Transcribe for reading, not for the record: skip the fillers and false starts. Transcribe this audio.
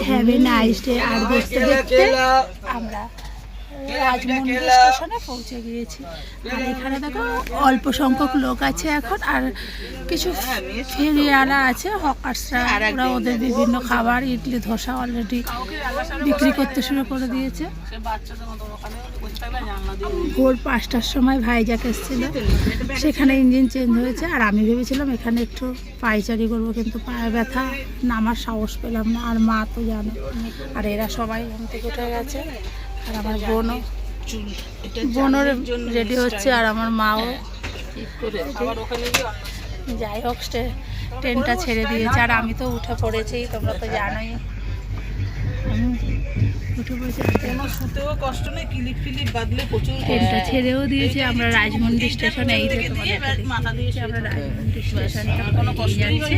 Have a nice day. আর দেখতে দেখতে আমরা রাজমন্দির স্টেশনে পৌঁছে গিয়েছি। আর এখানে দেখো অল্প সংখ্যক লোক আছে এখন, আর কিছু ফেরিওয়ালা আছে, হকার্সরা, ওরা ওদের বিভিন্ন খাবার ইডলি ধোসা অলরেডি বিক্রি করতে শুরু করে দিয়েছে। ভোর 5টার সময় ভাইজ্যাক এসেছিল, সেখানে ইঞ্জিন চেঞ্জ হয়েছে। আর আমি ভেবেছিলাম এখানে একটু পায়চারি করবো, কিন্তু পায়ে ব্যথা, নামার সাহস পেলাম না। আর মা তো জানো, আর এরা সবাই ঘুম থেকে উঠে গেছে। আর আমার বোনও রেডি হচ্ছে, আর আমার মাও। যাই হোক, ট্রেনটা ছেড়ে দিয়েছে, আর আমি তো উঠে পড়েছি, তোমরা তো জানোই। ট্রেনটা ছেড়েও দিয়েছে, আমরা রাজমন্দির স্টেশনে। এই যে আমরা রাজমন্দির স্টেশনটা যাচ্ছি।